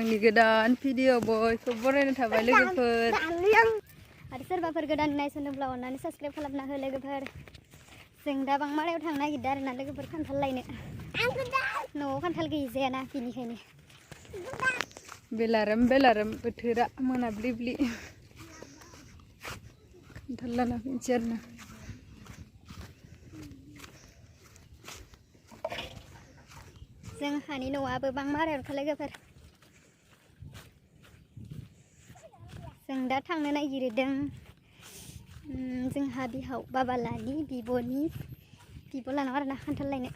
आंनि गोदान भिडिअ बयखौ बरायनो थाबाय लोगोफोर आरो सोरबाफोर गोदान नायसनदोंब्ला अननानै साबस्क्राइब खालामना हो लोगोफोर जों दा बांमारायाव थांनो नागिरदों आरोना लोगोफोर खान्थाल लायनो न'आव खान्थाल गैजायाना बिनिखायनो बेलारोम बोथोरा मोनाब्लिब्लि खान्थाल लाना फैनोसै आरोना जोंहानि न'आबो बांमारायावथ' लोगोफोर जों दा थांनो नागिरदों जोंहा बिहाव बाबालानि बिब' लानाव आरोना खान्थाल लायनो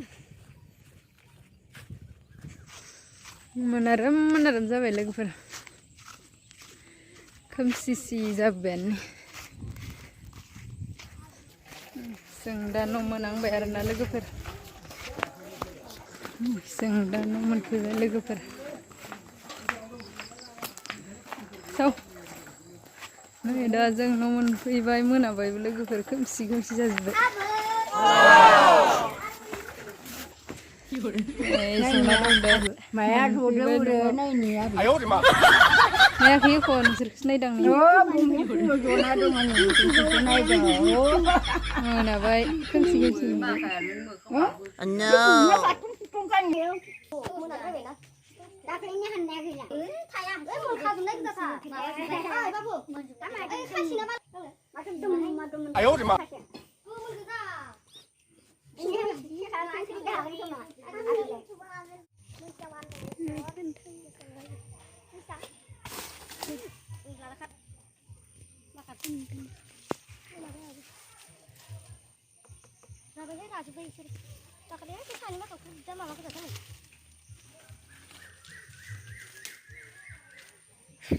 मोनारोम जाबाय लोगोफोर खोमसि जाबायानो जों दा न' मोनांबाय आरोना लोगोफोर जों दा न' मोनफैबाय लोगोफोर नै दा जों न' मोनफैबाय मोनाबायबो लोगोफोर खोमसि जाजोब्बाय नायाखै एख' नोंसोरखौसो नायदां मोनाबाय खोमसि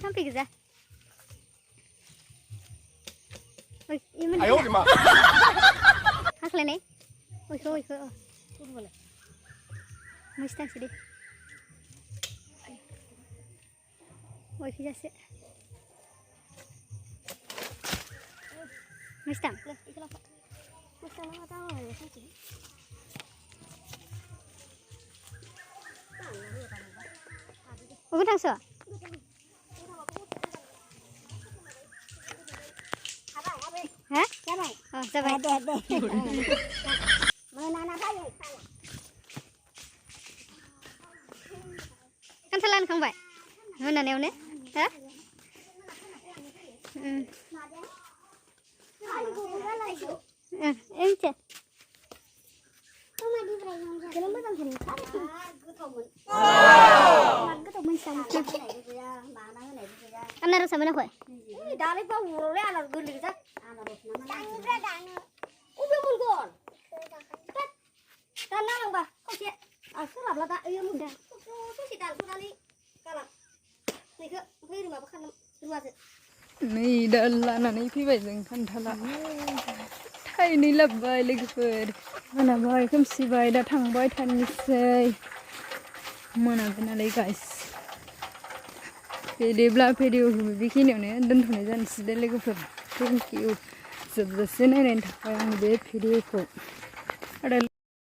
sampai geza. Oi, ini Ayo di mana? Hakle nih. Oi, mesti tak sih. Oi, kita sih. Mesti tak. Mesti lah tahu ya sih. Bukan tak sih. Hah? Oh, sampai. Kantalan kang bay. Mana neone? Hah? Ente. Anak sama nak Dari bawah anak gede kita. Udah mungkin. Tanah lang ba? Kasi sarap lah tak. Iya muda. Si tal kali kalap. Nih ke, ini mah bukan luas. Nih dah lanan ini baik खान्थाला थाइनै लाबोबाय लोगोफोर मोनाबाय खोमसिबाय दा थांबाय थानोसै मोनाबाय नालाय गाइस बिदिब्ला भिडिअखौ बेखिनियावनो दोनथ'नाय जानोसै दे लोगोफोर थेंक इउ जोबजासे नायनायनि थाखाय आंनि बे भिडिअखौ